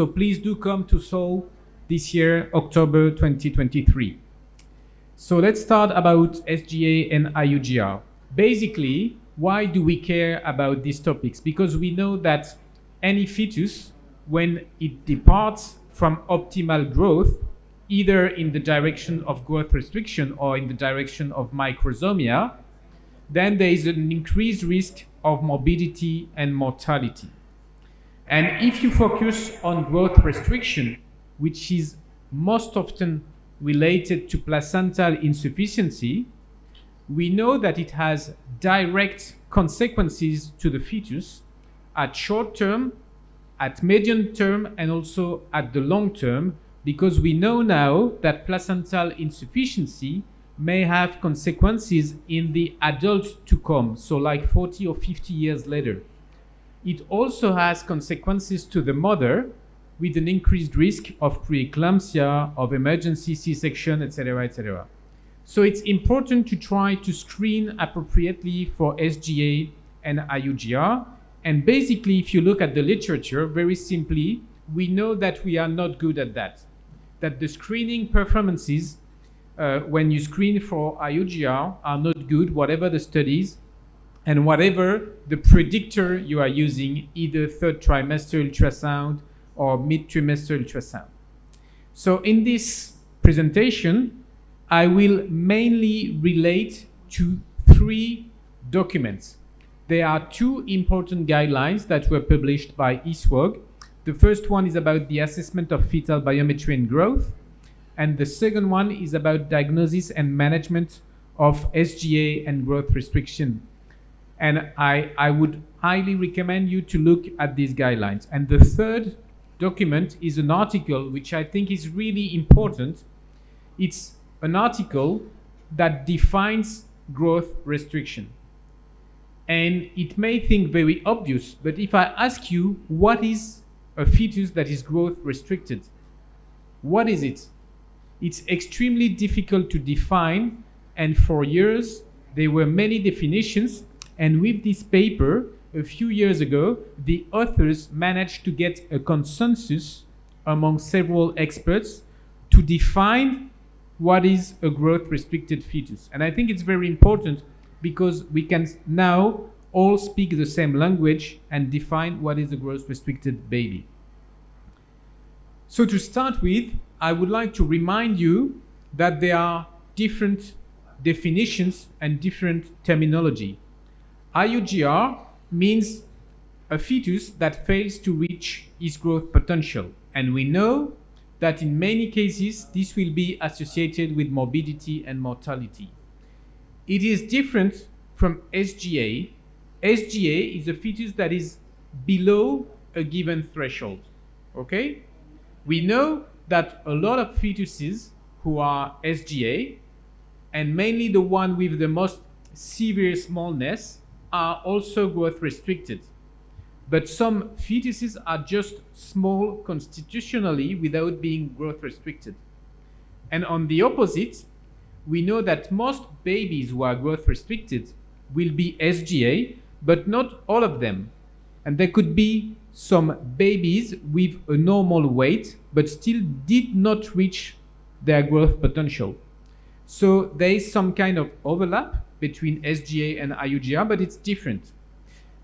So please do come to Seoul this year, October 2023. So let's start about SGA and IUGR. Basically, why do we care about these topics? Because we know that any fetus, when it departs from optimal growth, either in the direction of growth restriction or in the direction of microsomia, then there is an increased risk of morbidity and mortality. And if you focus on growth restriction, which is most often related to placental insufficiency, we know that it has direct consequences to the fetus at short term, at medium term, and also at the long term, because we know now that placental insufficiency may have consequences in the adult to come, so like 40 or 50 years later. It also has consequences to the mother with an increased risk of preeclampsia, of emergency C-section, etc., etc. So it's important to try to screen appropriately for SGA and IUGR. And basically, if you look at the literature, very simply, we know that we are not good at that. That the screening performances when you screen for IUGR are not good, whatever the studies, and whatever the predictor you are using, either third trimester ultrasound or mid-trimester ultrasound. So in this presentation, I will mainly relate to three documents. There are two important guidelines that were published by ISWOG. The first one is about the assessment of fetal biometry and growth, and the second one is about diagnosis and management of SGA and growth restriction. And I would highly recommend you to look at these guidelines. And the third document is an article which I think is really important. It's an article that defines growth restriction. And it may think very obvious, but if I ask you, what is a fetus that is growth restricted? What is it? It's extremely difficult to define, and for years there were many definitions. And with this paper, a few years ago, the authors managed to get a consensus among several experts to define what is a growth-restricted fetus. And I think it's very important because we can now all speak the same language and define what is a growth-restricted baby. So to start with, I would like to remind you that there are different definitions and different terminology. IUGR means a fetus that fails to reach its growth potential. And we know that in many cases, this will be associated with morbidity and mortality. It is different from SGA. SGA is a fetus that is below a given threshold, okay? We know that a lot of fetuses who are SGA, and mainly the one with the most severe smallness, are also growth restricted. But some fetuses are just small constitutionally without being growth restricted. And on the opposite, we know that most babies who are growth restricted will be SGA, but not all of them. And there could be some babies with a normal weight, but still did not reach their growth potential. So there is some kind of overlap between SGA and IUGR, but it's different.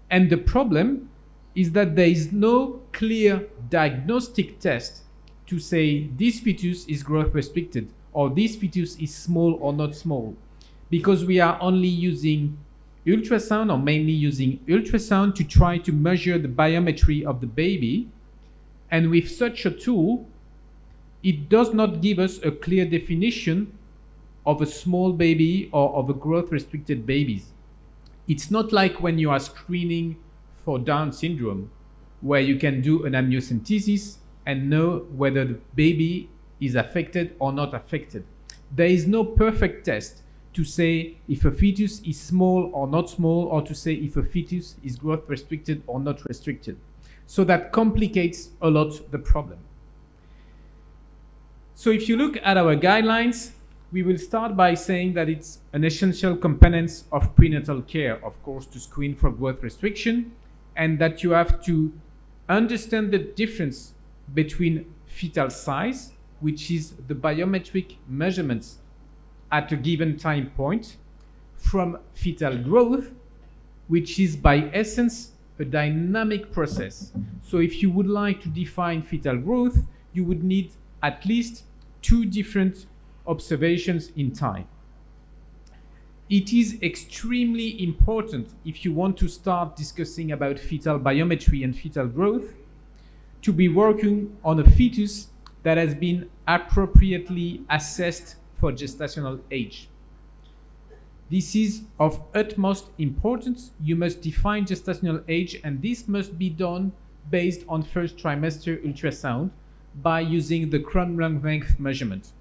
And the problem is that there is no clear diagnostic test to say this fetus is growth restricted or this fetus is small or not small, because we are only using ultrasound, or mainly using ultrasound, to try to measure the biometry of the baby. And with such a tool, it does not give us a clear definition of a small baby or of a growth-restricted babies. It's not like when you are screening for Down syndrome, where you can do an amniocentesis and know whether the baby is affected or not affected. There is no perfect test to say if a fetus is small or not small, or to say if a fetus is growth-restricted or not restricted. So that complicates a lot the problem. So if you look at our guidelines, we will start by saying that it's an essential component of prenatal care, of course, to screen for growth restriction, and that you have to understand the difference between fetal size, which is the biometric measurements at a given time point, from fetal growth, which is by essence a dynamic process. So if you would like to define fetal growth, you would need at least 2 different observations in time. It is extremely important, if you want to start discussing about fetal biometry and fetal growth, to be working on a fetus that has been appropriately assessed for gestational age. This is of utmost importance. You must define gestational age, and this must be done based on first trimester ultrasound by using the chromosome length measurement.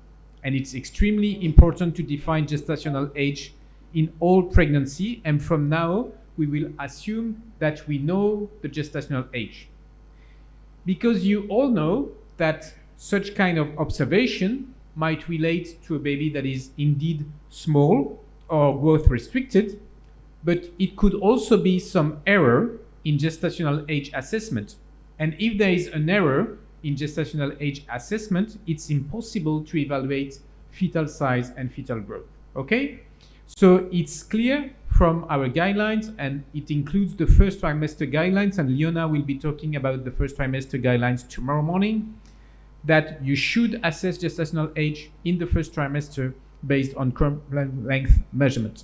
And it's extremely important to define gestational age in all pregnancy, and from now we will assume that we know the gestational age. Because you all know that such kind of observation might relate to a baby that is indeed small or growth restricted, but it could also be some error in gestational age assessment. And if there is an error in gestational age assessment, it's impossible to evaluate fetal size and fetal growth. Okay? So it's clear from our guidelines, and it includes the first trimester guidelines, and Leona will be talking about the first trimester guidelines tomorrow morning, that you should assess gestational age in the first trimester based on chromosome length measurement.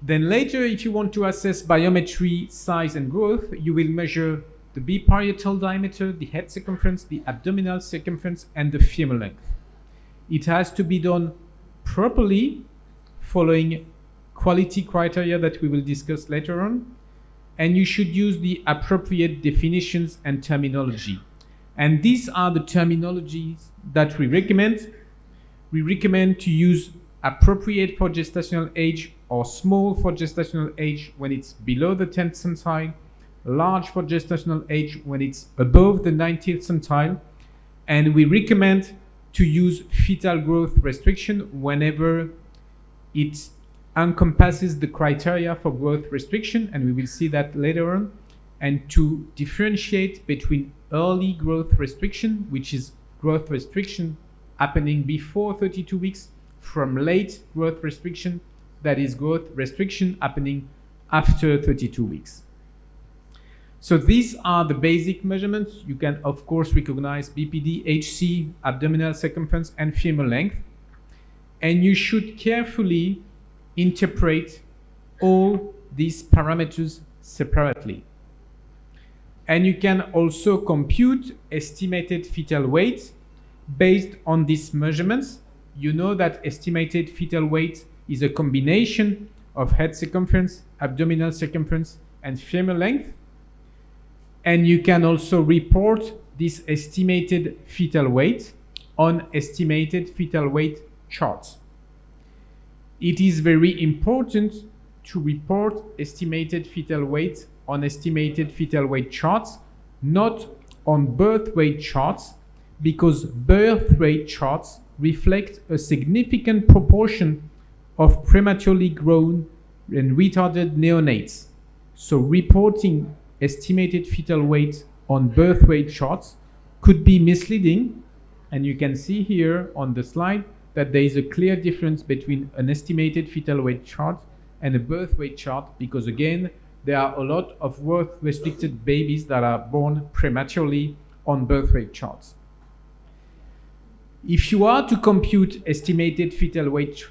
Then later, if you want to assess biometry, size and growth, you will measure the biparietal diameter, the head circumference, the abdominal circumference, and the femur length. It has to be done properly, following quality criteria that we will discuss later on, and you should use the appropriate definitions and terminology. And these are the terminologies that we recommend. We recommend to use appropriate for gestational age or small for gestational age when it's below the 10th centile, large for gestational age when it's above the 90th centile, and we recommend to use fetal growth restriction whenever it encompasses the criteria for growth restriction, and we will see that later on, and to differentiate between early growth restriction, which is growth restriction happening before 32 weeks, from late growth restriction, that is growth restriction happening after 32 weeks. So these are the basic measurements. You can of course recognize BPD, HC, abdominal circumference, and femur length. And you should carefully interpret all these parameters separately. And you can also compute estimated fetal weight based on these measurements. You know that estimated fetal weight is a combination of head circumference, abdominal circumference, and femur length. And you can also report this estimated fetal weight on estimated fetal weight charts. It is very important to report estimated fetal weight on estimated fetal weight charts, not on birth weight charts, because birth weight charts reflect a significant proportion of prematurely grown and retarded neonates. So reporting estimated fetal weight on birth weight charts could be misleading, and you can see here on the slide that there is a clear difference between an estimated fetal weight chart and a birth weight chart, because again, there are a lot of growth restricted babies that are born prematurely on birth weight charts. If you are to compute estimated fetal weight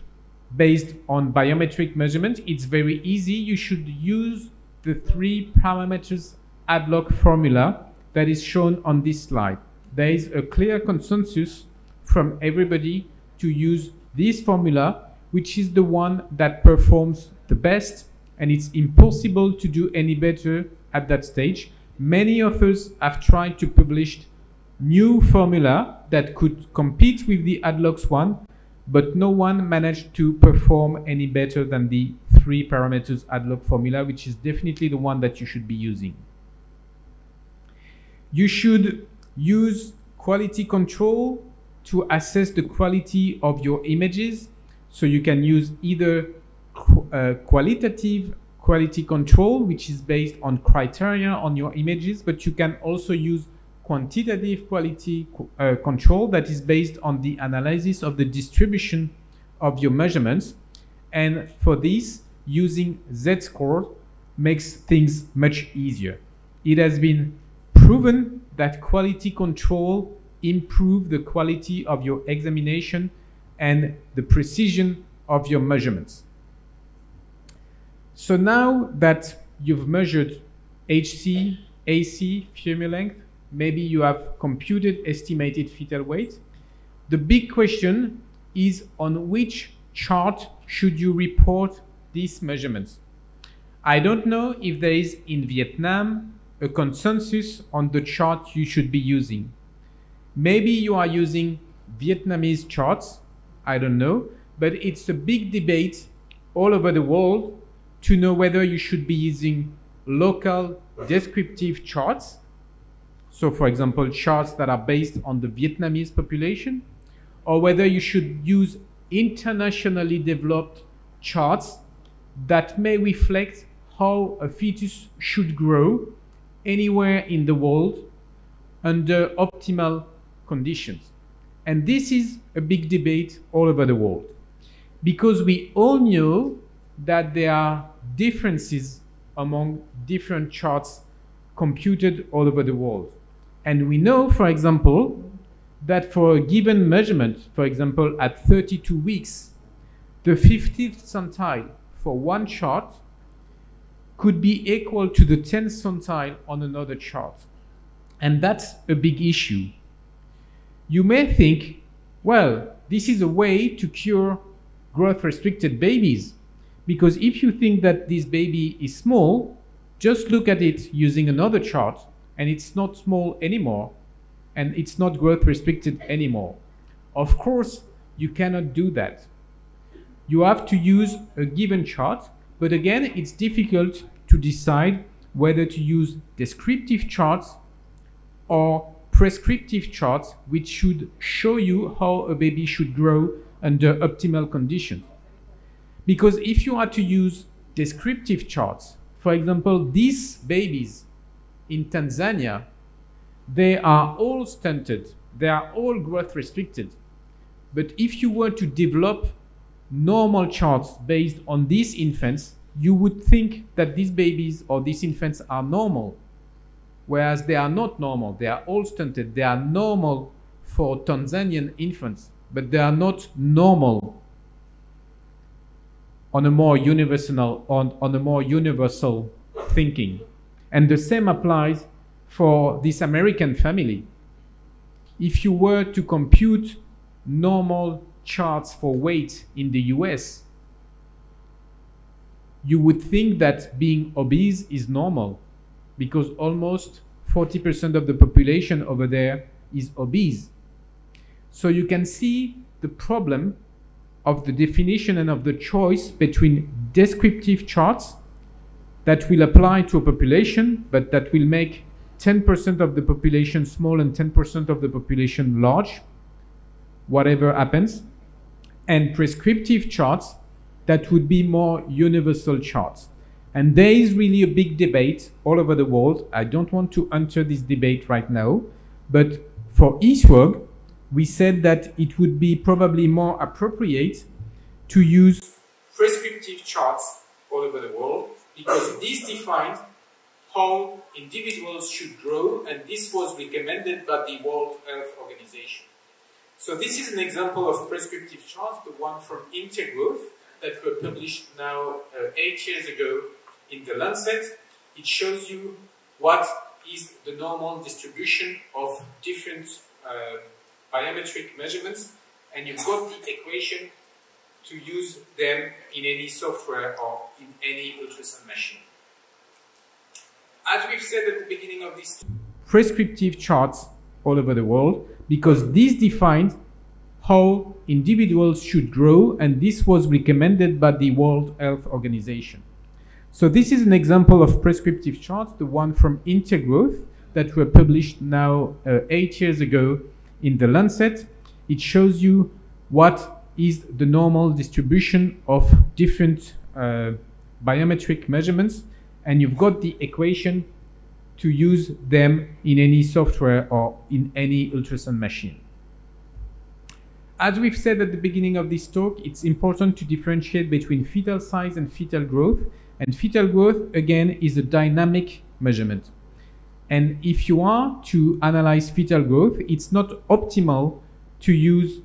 based on biometric measurement, it's very easy. You should use the 3 parameters ad hoc formula that is shown on this slide. There is a clear consensus from everybody to use this formula, which is the one that performs the best, and it's impossible to do any better at that stage. Many authors have tried to publish new formula that could compete with the ad hoc one, but no one managed to perform any better than the 3 parameters ad hoc formula, which is definitely the one that you should be using. You should use quality control to assess the quality of your images. So you can use either qualitative quality control, which is based on criteria on your images, but you can also use quantitative quality control that is based on the analysis of the distribution of your measurements. And for this, using Z-score makes things much easier. It has been proven that quality control improves the quality of your examination and the precision of your measurements. So now that you've measured HC, AC, femur length, maybe you have computed estimated fetal weight, the big question is on which chart should you report these measurements. I don't know if there is in Vietnam a consensus on the chart you should be using. Maybe you are using Vietnamese charts, I don't know, but it's a big debate all over the world to know whether you should be using local descriptive charts. So for example, charts that are based on the Vietnamese population, or whether you should use internationally developed charts that may reflect how a fetus should grow anywhere in the world under optimal conditions. And this is a big debate all over the world, because we all know that there are differences among different charts computed all over the world. And we know, for example, that for a given measurement, for example, at 32 weeks, the 50th centile for one chart could be equal to the 10th centile on another chart. And that's a big issue. You may think, well, this is a way to cure growth-restricted babies, because if you think that this baby is small, just look at it using another chart, and it's not small anymore, and it's not growth-restricted anymore. Of course, you cannot do that. You have to use a given chart, but again, it's difficult to decide whether to use descriptive charts or prescriptive charts, which should show you how a baby should grow under optimal conditions. Because if you are to use descriptive charts, for example, these babies in Tanzania, they are all stunted, they are all growth restricted. But if you were to develop normal charts based on these infants, you would think that these babies or these infants are normal, whereas they are not normal. They are all stunted. They are normal for Tanzanian infants, but they are not normal on a more universal thinking. And the same applies for this American family. If you were to compute normal charts for weight in the US, you would think that being obese is normal, because almost 40% of the population over there is obese. So you can see the problem of the definition and of the choice between descriptive charts that will apply to a population, but that will make 10% of the population small and 10% of the population large, whatever happens, and prescriptive charts that would be more universal charts. And there is really a big debate all over the world. I don't want to enter this debate right now, but for ESWG, we said that it would be probably more appropriate to use prescriptive charts all over the world, because this defines how individuals should grow, and this was recommended by the World Health Organization. So this is an example of prescriptive charts, the one from Intergrowth that were published now 8 years ago in the Lancet. It shows you what is the normal distribution of different biometric measurements, and you've got the equation to use them in any software or in any ultrasound machine. As we've said at the beginning of this, prescriptive charts all over the world, because this defines how individuals should grow, and this was recommended by the World Health Organization. So this is an example of prescriptive charts, the one from Intergrowth that were published now 8 years ago in the Lancet. It shows you what is the normal distribution of different biometric measurements, and you've got the equation to use them in any software or in any ultrasound machine. As we've said at the beginning of this talk, it's important to differentiate between fetal size and fetal growth. And fetal growth, again, is a dynamic measurement. And if you are to analyze fetal growth, it's not optimal to use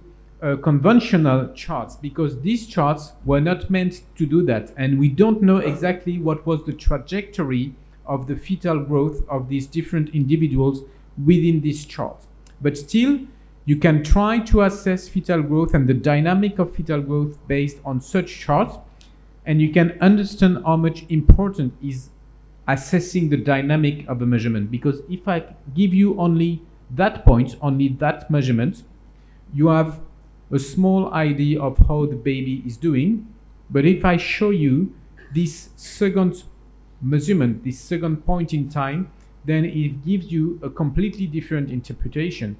conventional charts, because these charts were not meant to do that. And we don't know exactly what was the trajectory of the fetal growth of these different individuals within this chart. But still, you can try to assess fetal growth and the dynamic of fetal growth based on such charts, and you can understand how much important is assessing the dynamic of a measurement. Because if I give you only that point, only that measurement, you have a small idea of how the baby is doing. But if I show you this second measurement, this second point in time, then it gives you a completely different interpretation.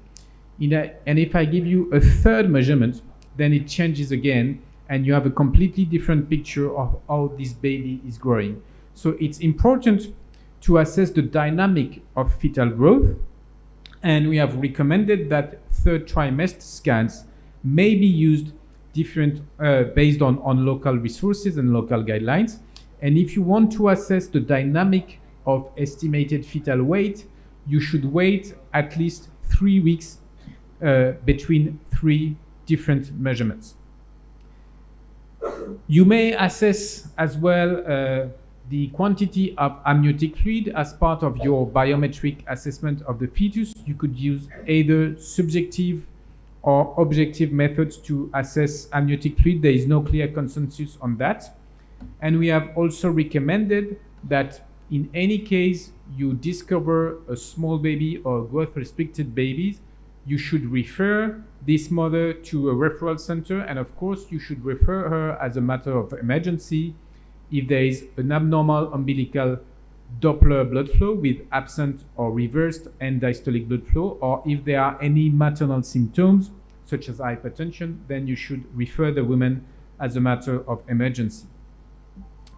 And if I give you a third measurement, then it changes again, and you have a completely different picture of how this baby is growing. So it's important to assess the dynamic of fetal growth, and we have recommended that third trimester scans may be used different based on local resources and local guidelines. And if you want to assess the dynamic of estimated fetal weight, you should wait at least 3 weeks between 3 different measurements. You may assess as well the quantity of amniotic fluid as part of your biometric assessment of the fetus. You could use either subjective or objective methods to assess amniotic fluid. There is no clear consensus on that. And we have also recommended that in any case you discover a small baby or growth-restricted babies, you should refer this mother to a referral center, and of course you should refer her as a matter of emergency if there is an abnormal umbilical Doppler blood flow with absent or reversed end diastolic blood flow, or if there are any maternal symptoms such as hypertension, then you should refer the woman as a matter of emergency.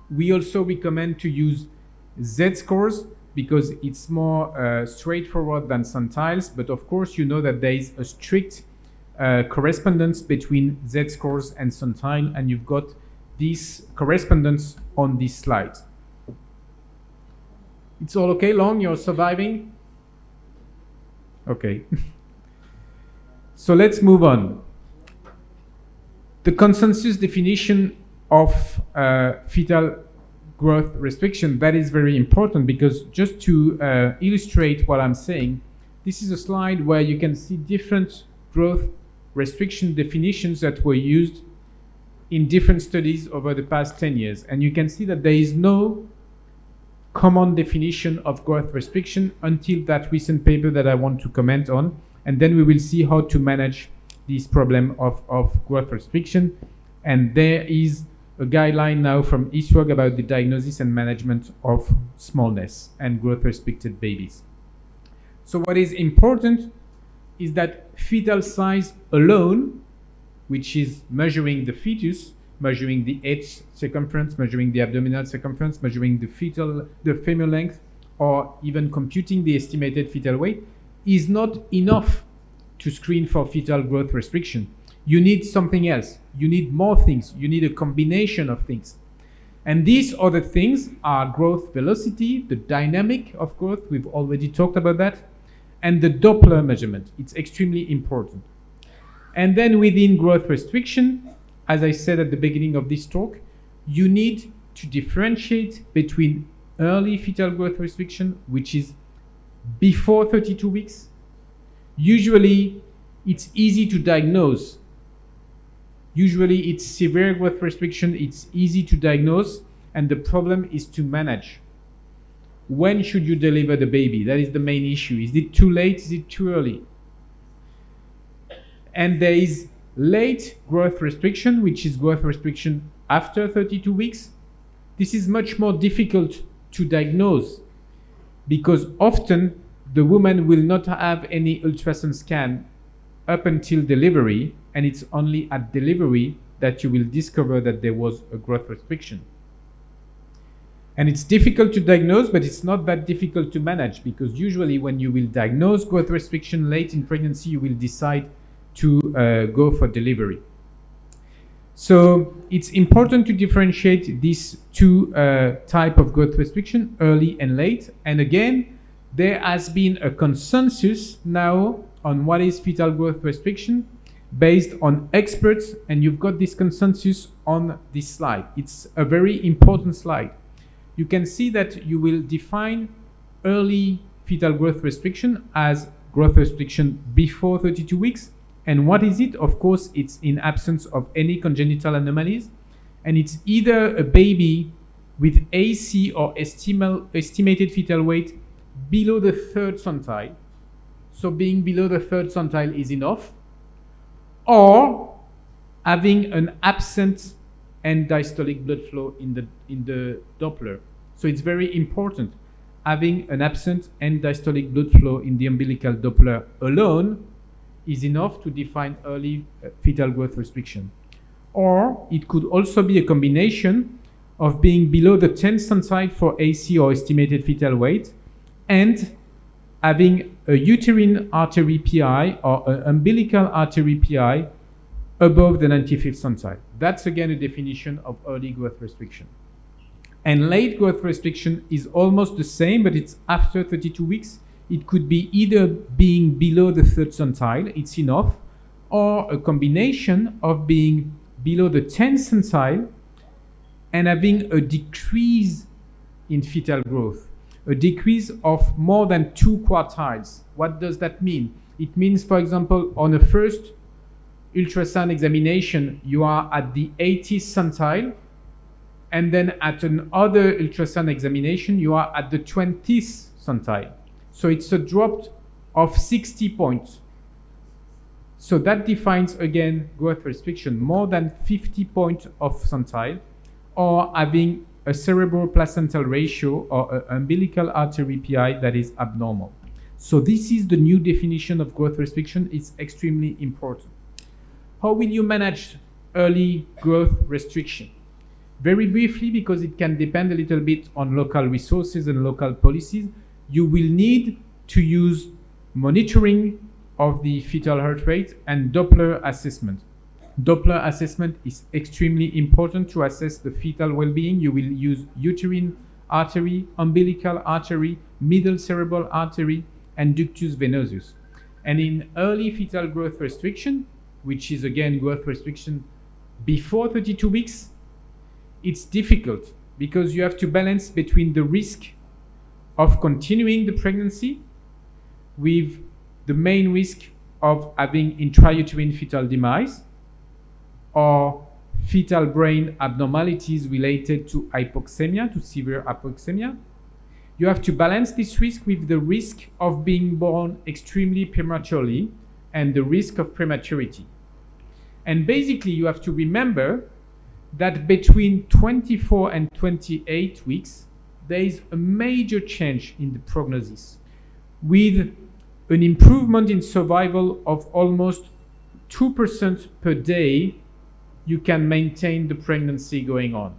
We also recommend to use Z-scores because it's more straightforward than centiles, but of course you know that there is a strict correspondence between Z-scores and centile, and you've got this correspondence on this slide. It's all okay, Long? You're surviving? Okay. So let's move on. The consensus definition of fetal growth restriction, that is very important, because just to illustrate what I'm saying, this is a slide where you can see different growth restriction definitions that were used in different studies over the past 10 years. And you can see that there is no common definition of growth restriction until that recent paper that I want to comment on. And then we will see how to manage this problem of growth restriction. And there is a guideline now from ISWAG about the diagnosis and management of smallness and growth restricted babies. So what is important is that fetal size alone, which is measuring the fetus, measuring the H circumference, measuring the abdominal circumference, measuring the femur length, or even computing the estimated fetal weight, is not enough to screen for fetal growth restriction. You need something else. You need more things. You need a combination of things. And these other things are growth velocity, the dynamic of growth, we've already talked about that, and the Doppler measurement. It's extremely important. And then within growth restriction, as I said at the beginning of this talk, you need to differentiate between early fetal growth restriction, which is before 32 weeks. Usually, it's easy to diagnose. Usually, it's severe growth restriction. It's easy to diagnose, and the problem is to manage. When should you deliver the baby? That is the main issue. Is it too late? Is it too early? And there is late growth restriction, which is growth restriction after 32 weeks. This is much more difficult to diagnose because often the woman will not have any ultrasound scan up until delivery, and it's only at delivery that you will discover that there was a growth restriction. And it's difficult to diagnose, but it's not that difficult to manage, because usually when you will diagnose growth restriction late in pregnancy, you will decide to go for delivery. So it's important to differentiate these two types of growth restriction, early and late. And again, there has been a consensus now on what is fetal growth restriction based on experts, and you've got this consensus on this slide. It's a very important slide. You can see that you will define early fetal growth restriction as growth restriction before 32 weeks. And what is it? Of course, it's in absence of any congenital anomalies. And it's either a baby with AC or estimated fetal weight below the 3rd centile. So being below the 3rd centile is enough. Or having an absent end diastolic blood flow in the Doppler. So it's very important. Having an absent end diastolic blood flow in the umbilical Doppler alone is enough to define early fetal growth restriction. Or it could also be a combination of being below the 10th centile for AC or estimated fetal weight and having a uterine artery PI or an umbilical artery PI above the 95th centile. That's again a definition of early growth restriction. And late growth restriction is almost the same, but it's after 32 weeks. It could be either being below the 3rd centile, it's enough, or a combination of being below the 10th centile and having a decrease in fetal growth, a decrease of more than 2 quartiles. What does that mean? It means, for example, on a first ultrasound examination, you are at the 80th centile, and then at another ultrasound examination, you are at the 20th centile. So it's a drop of 60 points. So that defines, again, growth restriction, more than 50 points of centile, or having a cerebral placental ratio or an umbilical artery PI that is abnormal. So this is the new definition of growth restriction. It's extremely important. How will you manage early growth restriction? Very briefly, because it can depend a little bit on local resources and local policies, you will need to use monitoring of the fetal heart rate and Doppler assessment. Doppler assessment is extremely important to assess the fetal well-being. You will use uterine artery, umbilical artery, middle cerebral artery, and ductus venosus. And in early fetal growth restriction, which is again growth restriction before 32 weeks, it's difficult because you have to balance between the risk of continuing the pregnancy with the main risk of having intrauterine fetal demise or fetal brain abnormalities related to hypoxemia, to severe hypoxemia. You have to balance this risk with the risk of being born extremely prematurely and the risk of prematurity. And basically, you have to remember that between 24 and 28 weeks, there is a major change in the prognosis with an improvement in survival of almost 2% per day. You can maintain the pregnancy going on.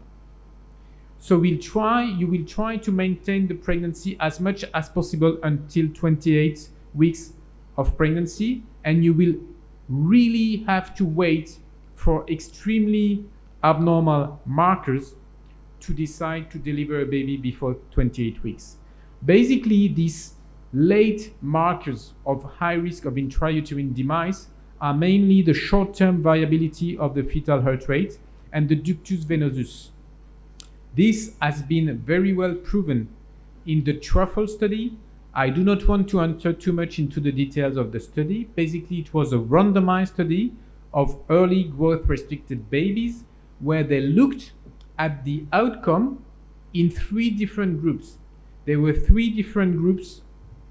So you will try to maintain the pregnancy as much as possible until 28 weeks of pregnancy, and you will really have to wait for extremely abnormal markers to decide to deliver a baby before 28 weeks. Basically, these late markers of high risk of intrauterine demise are mainly the short-term variability of the fetal heart rate and the ductus venosus. This has been very well proven in the truffle study. I do not want to enter too much into the details of the study. Basically, it was a randomized study of early growth restricted babies where they looked at the outcome in 3 different groups. There were 3 different groups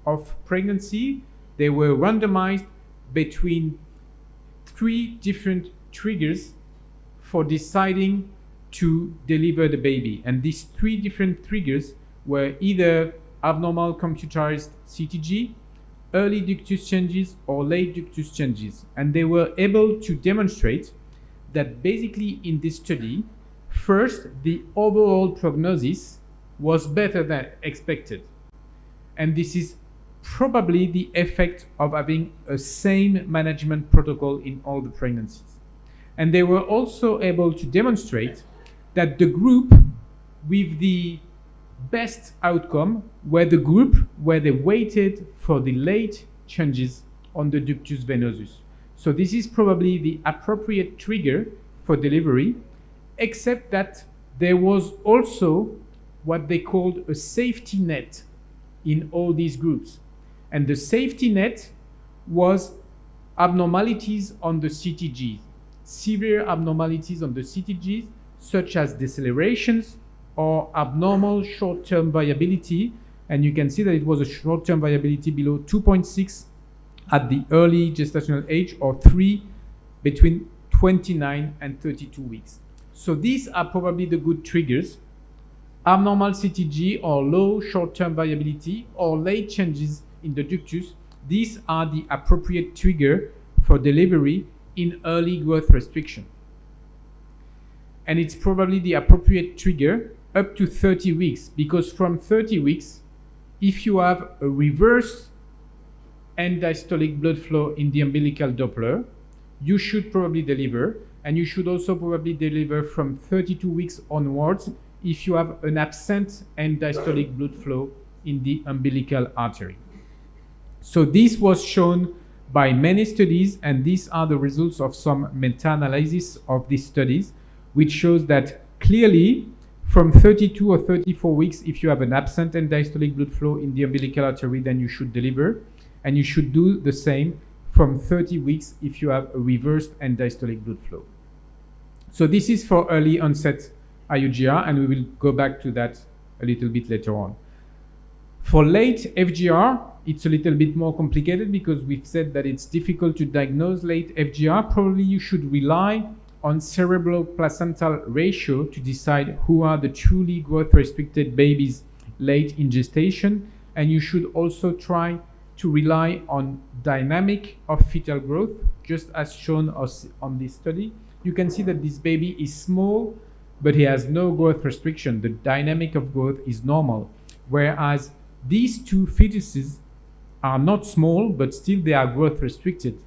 of pregnancy. They were randomized between 3 different triggers for deciding to deliver the baby. And these 3 different triggers were either abnormal computerized CTG, early ductus changes, or late ductus changes. And they were able to demonstrate that basically in this study, first, the overall prognosis was better than expected. And this is probably the effect of having a same management protocol in all the pregnancies. And they were also able to demonstrate that the group with the best outcome were the group where they waited for the late changes on the ductus venosus. So this is probably the appropriate trigger for delivery, except that there was also what they called a safety net in all these groups. And the safety net was abnormalities on the CTGs, severe abnormalities on the CTGs, such as decelerations or abnormal short-term variability. And you can see that it was a short-term variability below 2.6 at the early gestational age, or 3 between 29 and 32 weeks. So these are probably the good triggers: abnormal CTG or low short-term variability or late changes in the ductus. These are the appropriate trigger for delivery in early growth restriction. And it's probably the appropriate trigger up to 30 weeks, because from 30 weeks, if you have a reverse end diastolic blood flow in the umbilical Doppler, you should probably deliver. And you should also probably deliver from 32 weeks onwards if you have an absent end diastolic blood flow in the umbilical artery. So this was shown by many studies, and these are the results of some meta-analysis of these studies, which shows that clearly from 32 or 34 weeks, if you have an absent end diastolic blood flow in the umbilical artery, then you should deliver. And you should do the same from 30 weeks if you have a reversed end diastolic blood flow. So this is for early onset IUGR, and we will go back to that a little bit later on. For late FGR, it's a little bit more complicated because we've said that it's difficult to diagnose late FGR. Probably you should rely on cerebral-placental ratio to decide who are the truly growth-restricted babies late in gestation, and you should also try to rely on dynamic of fetal growth, just as shown on this study. You can see that this baby is small, but he has no growth restriction. The dynamic of growth is normal, whereas these two fetuses are not small, but still they are growth restricted.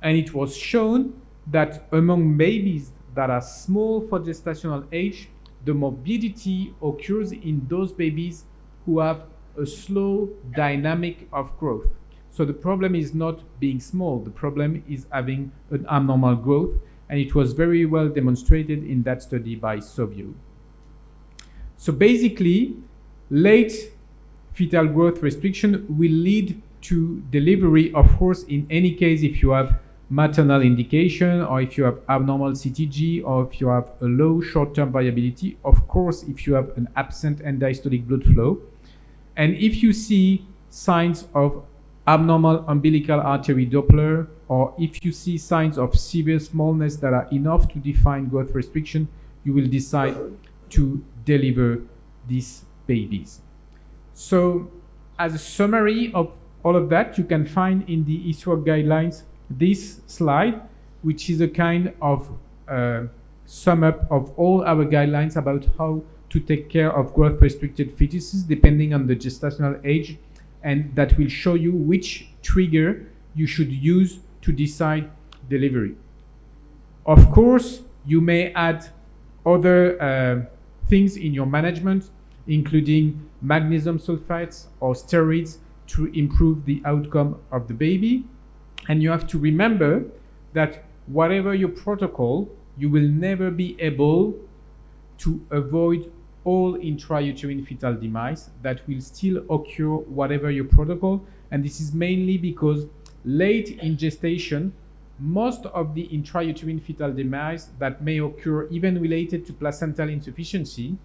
And it was shown that among babies that are small for gestational age, the morbidity occurs in those babies who have a slow dynamic of growth. So the problem is not being small, the problem is having an abnormal growth, and it was very well demonstrated in that study by Sovio. So basically, late fetal growth restriction will lead to delivery, of course, in any case if you have maternal indication, or if you have abnormal CTG, or if you have a low short-term variability, of course if you have an absent end diastolic blood flow. And if you see signs of abnormal umbilical artery Doppler, or if you see signs of severe smallness that are enough to define growth restriction, you will decide to deliver these babies. So as a summary of all of that, you can find in the ISWOG guidelines this slide, which is a kind of sum up of all our guidelines about how to take care of growth restricted fetuses depending on the gestational age, and that will show you which trigger you should use to decide delivery. Of course, you may add other things in your management, including magnesium sulfates or steroids to improve the outcome of the baby. And you have to remember that whatever your protocol, you will never be able to avoid all intrauterine fetal demise. That will still occur whatever your protocol. And this is mainly because late in gestation, most of the intrauterine fetal demise that may occur, even related to placental insufficiency,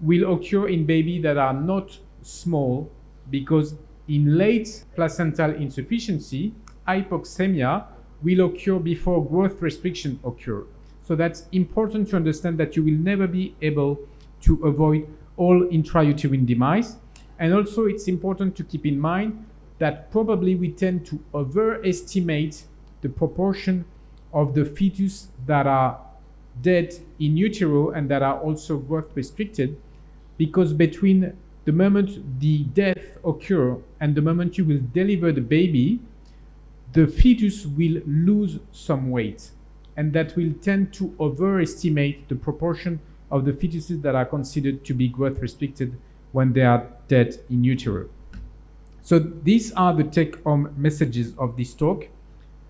will occur in babies that are not small, because in late placental insufficiency, hypoxemia will occur before growth restriction occur. So that's important to understand that you will never be able to avoid all intrauterine demise. And also it's important to keep in mind that probably we tend to overestimate the proportion of the fetus that are dead in utero and that are also growth restricted, because between the moment the death occurs and the moment you will deliver the baby, the fetus will lose some weight, and that will tend to overestimate the proportion of the fetuses that are considered to be growth restricted when they are dead in utero. So these are the take-home messages of this talk.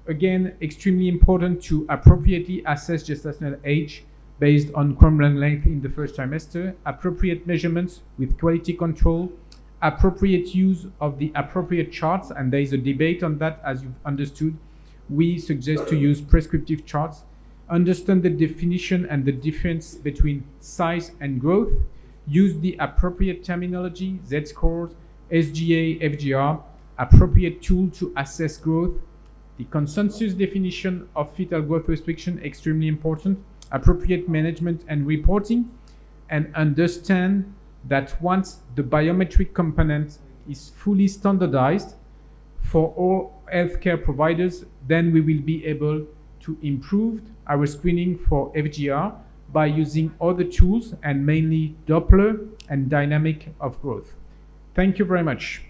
Again, extremely important to appropriately assess gestational age based on chromosomal length in the first trimester, appropriate measurements with quality control, appropriate use of the appropriate charts, and there is a debate on that, as you've understood. We suggest to use prescriptive charts, understand the definition and the difference between size and growth, use the appropriate terminology, Z-scores, SGA, FGR, appropriate tool to assess growth, the consensus definition of fetal growth restriction, extremely important, appropriate management and reporting, and understand that once the biometric component is fully standardized for all healthcare providers, then we will be able to improve our screening for FGR by using other tools and mainly Doppler and dynamic of growth. Thank you very much.